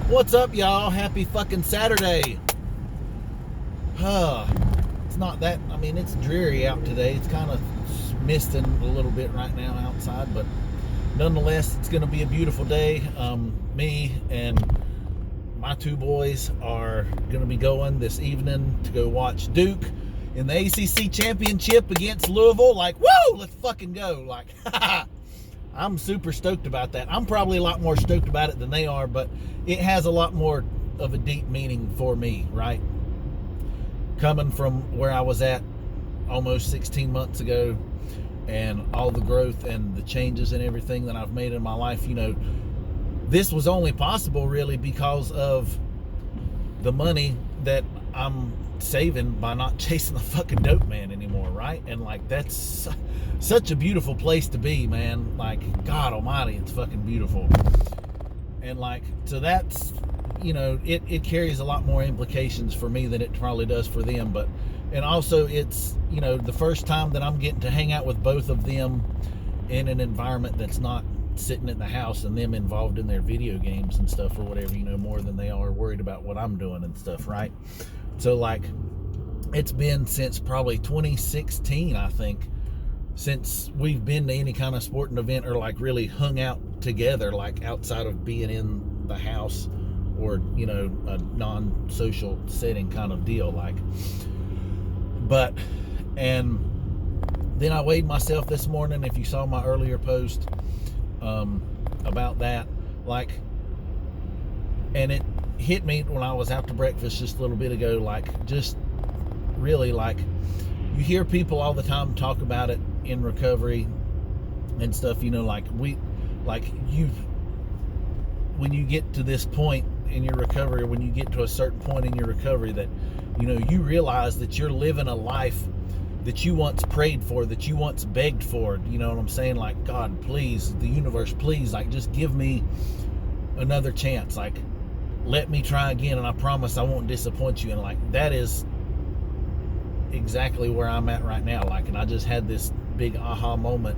What's up, y'all? Happy fucking Saturday. It's not that, it's dreary out today. It's kind of misting a little bit right now outside, but nonetheless, it's going to be a beautiful day. Me and my two boys are going to be going this evening to go watch Duke in the ACC championship against Louisville. Like, woo, let's fucking go. Like, I'm super stoked about that. I'm probably a lot more stoked about it than they are, but it has a lot more of a deep meaning for me, right? Coming from where I was at almost 16 months ago and all the growth and the changes and everything that I've made in my life, this was only possible really because of the money that I'm saving by not chasing the fucking dope man anymore, right? And like, that's such a beautiful place to be, man. Like, God almighty, it's fucking beautiful. And like, so that's, it carries a lot more implications for me than it probably does for them. But, and also it's, the first time that I'm getting to hang out with both of them in an environment that's not sitting in the house and them involved in their video games and stuff or whatever, more than they are worried about what I'm doing and stuff, right? So like, it's been since probably 2016, I think, since we've been to any kind of sporting event or like really hung out together, like outside of being in the house or, a non-social setting kind of deal. Like, but, and then I weighed myself this morning. If you saw my earlier post about that, like, and it hit me when I was out to breakfast just a little bit ago, like, just really, like, you hear people all the time talk about it in recovery and stuff, when you get to this point in your recovery, or when you get to a certain point in your recovery that, you realize that you're living a life that you once prayed for, that you once begged for, you know what I'm saying? Like, God, please, the universe, please, like, just give me another chance. Like, let me try again, and I promise I won't disappoint you. And like, that is exactly where I'm at right now. Like, and I just had this big aha moment,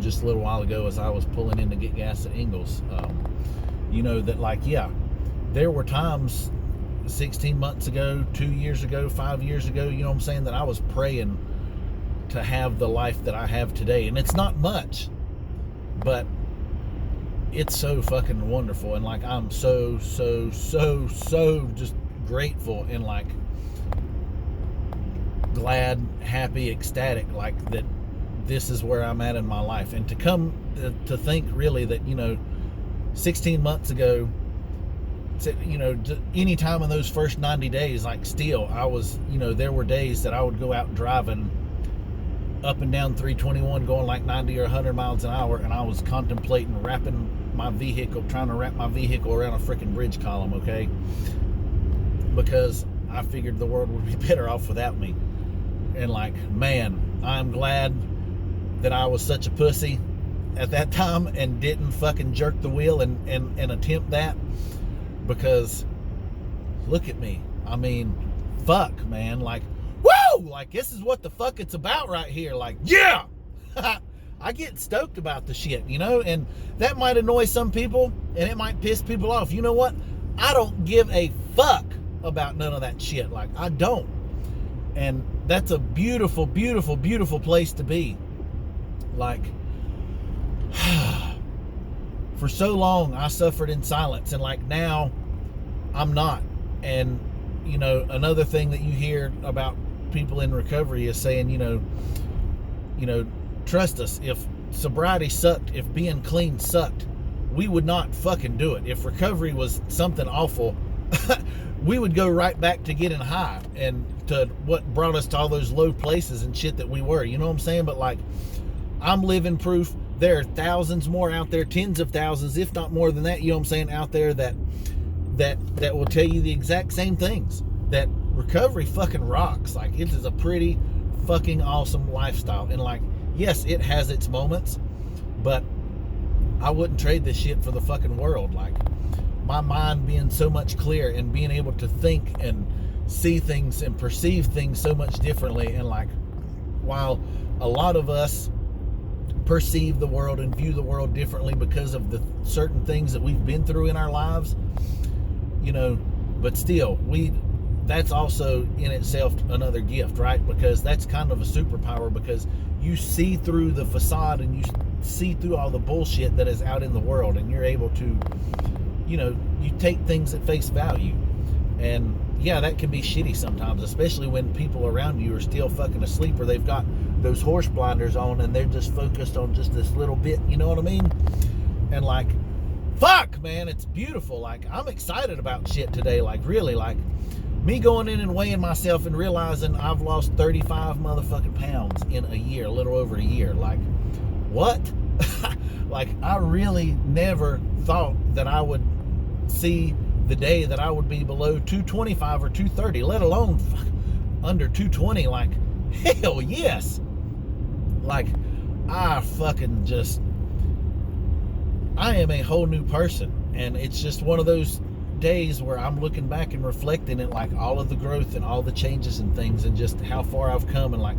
just a little while ago as I was pulling in to get gas at Ingles, that like, yeah, there were times 16 months ago, 2 years ago, 5 years ago, that I was praying to have the life that I have today. And it's not much, but it's so fucking wonderful. And like, I'm so just grateful and like glad, happy, ecstatic, like that this is where I'm at in my life. And to come to think really that, 16 months ago, any time in those first 90 days, like, still I was, there were days that I would go out driving up and down 321 going like 90 or 100 miles an hour, and I was contemplating trying to wrap my vehicle around a freaking bridge column, okay? Because I figured the world would be better off without me. And like, man, I'm glad that I was such a pussy at that time and didn't fucking jerk the wheel and attempt that, because look at me. Fuck, man. Like, woo! Like, this is what the fuck it's about right here. Like, yeah! I get stoked about the shit, and that might annoy some people and it might piss people off. You know what? I don't give a fuck about none of that shit. Like, I don't. And that's a beautiful, beautiful, beautiful place to be. Like, for so long I suffered in silence, and like, now I'm not. And another thing that you hear about people in recovery is saying, trust us, if sobriety sucked, if being clean sucked, we would not fucking do it. If recovery was something awful, we would go right back to getting high and to what brought us to all those low places and shit that we were, you know what I'm saying? But like, I'm living proof. There are thousands more out there, tens of thousands, if not more than that, you know what I'm saying, out there that will tell you the exact same things, that recovery fucking rocks. Like, it is a pretty fucking awesome lifestyle. And like, yes, it has its moments, but I wouldn't trade this shit for the fucking world. Like, my mind being so much clearer and being able to think and see things and perceive things so much differently. And like, while a lot of us perceive the world and view the world differently because of the certain things that we've been through in our lives, you know. But still, that's also in itself another gift, right? Because that's kind of a superpower, because you see through the facade and you see through all the bullshit that is out in the world, and you're able to, you know, you take things at face value. And yeah, that can be shitty sometimes, especially when people around you are still fucking asleep, or they've got those horse blinders on and they're just focused on just this little bit, you know what I mean? And like, fuck, man, it's beautiful. Like, I'm excited about shit today. Like, really, like, me going in and weighing myself and realizing I've lost 35 motherfucking pounds in a year, a little over a year. Like, what? Like, I really never thought that I would see the day that I would be below 225 or 230, let alone under 220. Like, hell yes. Like, I am a whole new person. And it's just one of those days where I'm looking back and reflecting at like all of the growth and all the changes and things, and just how far I've come, and like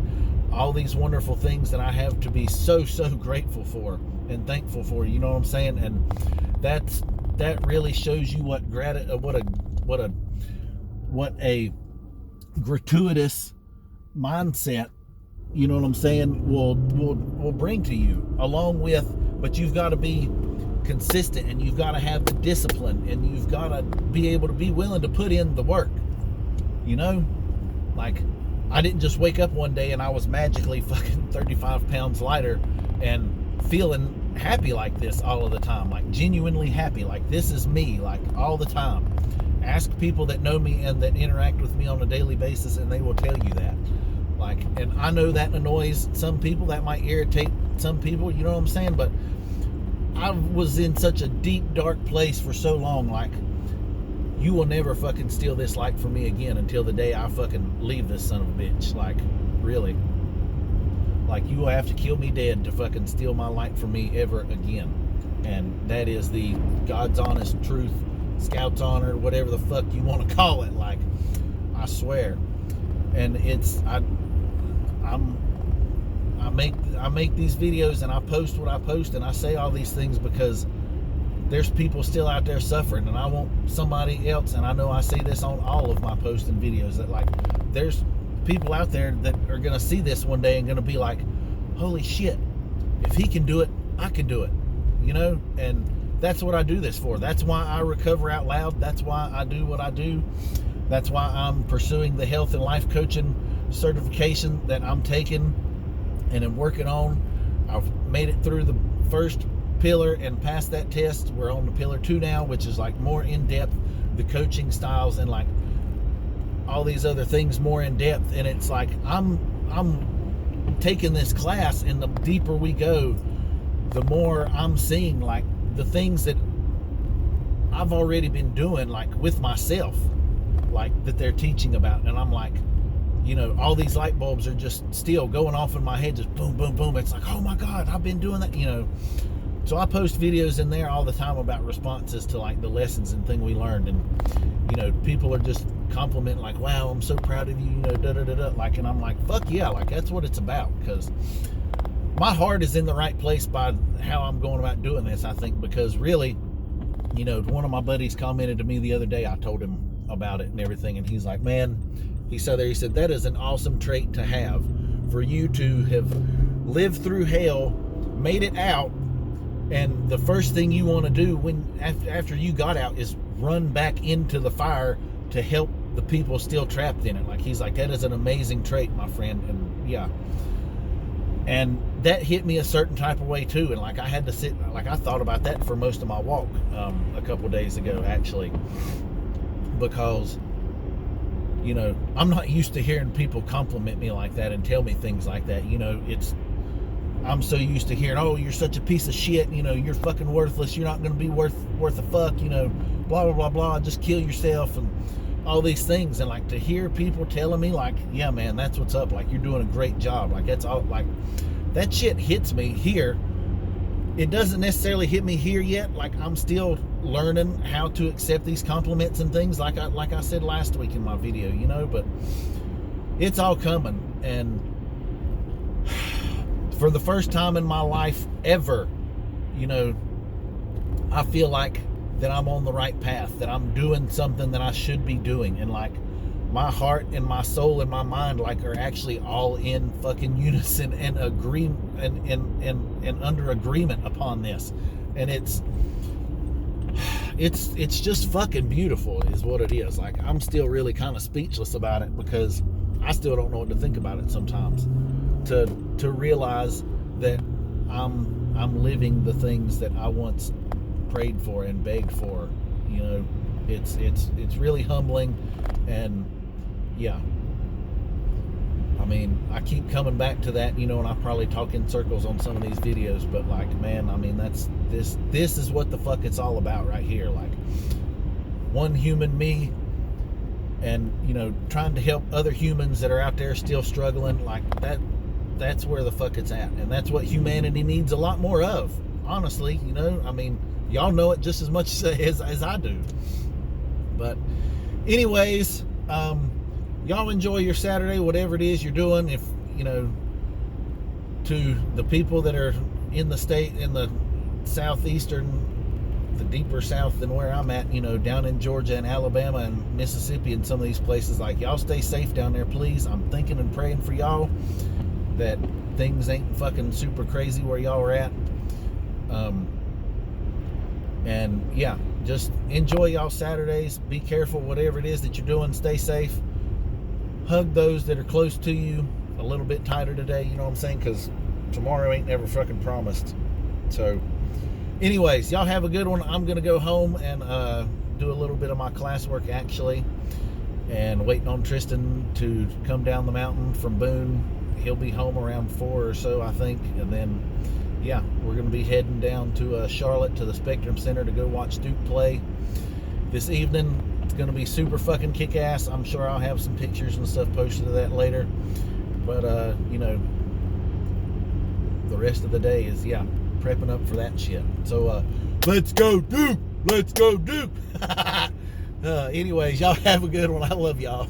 all these wonderful things that I have to be so grateful for and thankful for, you know what I'm saying? And that really shows you what a gratuitous mindset, you know what I'm saying, will bring to you, along with, but you've got to be consistent, and you've got to have the discipline, and you've got to be able to be willing to put in the work, you know? Like, I didn't just wake up one day and I was magically fucking 35 pounds lighter and feeling happy like this all of the time, like genuinely happy, like this is me, like all the time. Ask people that know me and that interact with me on a daily basis, and they will tell you that. Like, and I know that annoys some people, that might irritate some people, you know what I'm saying? But I was in such a deep, dark place for so long. Like, you will never fucking steal this light from me again until the day I fucking leave this son of a bitch. Like, really. Like, you will have to kill me dead to fucking steal my light from me ever again. And that is the God's honest truth, Scout's honor, whatever the fuck you want to call it. Like, I swear. And I make these videos, and I post what I post, and I say all these things because there's people still out there suffering, and I want somebody else, and I know I say this on all of my posts and videos, that like, there's people out there that are going to see this one day and going to be like, holy shit, if he can do it, I can do it, you know? And that's what I do this for. That's why I Recover Out Loud. That's why I do what I do. That's why I'm pursuing the health and life coaching certification that I'm taking and am working on. I've made it through the first pillar and passed that test. We're on the pillar 2 now, which is like more in depth, the coaching styles and like all these other things more in depth. And it's like, I'm taking this class, and the deeper we go, the more I'm seeing like the things that I've already been doing, like with myself, like that they're teaching about. And I'm like, you know, all these light bulbs are just still going off in my head, just boom, boom, boom. It's like, oh my God, I've been doing that, you know. So I post videos in there all the time about responses to like the lessons and thing we learned. And, you know, people are just complimenting like, wow, I'm so proud of you, you know, da da da da. Like, and I'm like, fuck yeah, like that's what it's about. Because my heart is in the right place by how I'm going about doing this, I think. Because really, you know, one of my buddies commented to me the other day, I told him about it and everything, and he's like, man, he said that is an awesome trait to have, for you to have lived through hell, made it out, and the first thing you want to do when after you got out is run back into the fire to help the people still trapped in it. Like, he's like, that is an amazing trait, my friend. And yeah, and that hit me a certain type of way too. And like, I had to sit, like, I thought about that for most of my walk a couple of days ago, actually, because, you know, I'm not used to hearing people compliment me like that and tell me things like that. You know, I'm so used to hearing, oh, you're such a piece of shit, you know, you're fucking worthless, you're not going to be worth a fuck, you know, blah, blah, blah, blah, just kill yourself and all these things. And like, to hear people telling me like, yeah, man, that's what's up, like, you're doing a great job, like, that's all, like, that shit hits me here. It doesn't necessarily hit me here yet. Like, I'm still learning how to accept these compliments and things, like I said last week in my video, you know, but it's all coming. And for the first time in my life ever, you know, I feel like that I'm on the right path, that I'm doing something that I should be doing. And like my heart and my soul and my mind like are actually all in fucking unison and agree and under agreement upon this. And it's just fucking beautiful is what it is. Like I'm still really kind of speechless about it because I still don't know what to think about it sometimes. To realize that I'm living the things that I once prayed for and begged for. You know, it's really humbling. And yeah, I mean, I keep coming back to that, you know, and I probably talk in circles on some of these videos, but like, man, I mean, that's this is what the fuck it's all about right here. Like one human me, and you know, trying to help other humans that are out there still struggling. Like that's where the fuck it's at, and that's what humanity needs a lot more of, honestly. You know, I mean, y'all know it just as much as I do. But anyways, y'all enjoy your Saturday, whatever it is you're doing. If, you know, to the people that are in the state, in the southeastern, the deeper south than where I'm at, you know, down in Georgia and Alabama and Mississippi and some of these places, like, y'all stay safe down there, please. I'm thinking and praying for y'all that things ain't fucking super crazy where y'all are at. And yeah, just enjoy y'all Saturdays. Be careful, whatever it is that you're doing. Stay safe. Hug those that are close to you a little bit tighter today, you know what I'm saying? Because tomorrow ain't never fucking promised. So anyways, y'all have a good one. I'm gonna go home and do a little bit of my classwork actually, and waiting on Tristan to come down the mountain from Boone. He'll be home around 4 or so, I think, and then yeah, we're gonna be heading down to Charlotte to the Spectrum Center to go watch Duke play this evening. It's gonna be super fucking kick-ass. I'm sure I'll have some pictures and stuff posted of that later. But you know, the rest of the day is, yeah, prepping up for that shit. So let's go Duke! Let's go Duke! Anyways, y'all have a good one. I love y'all.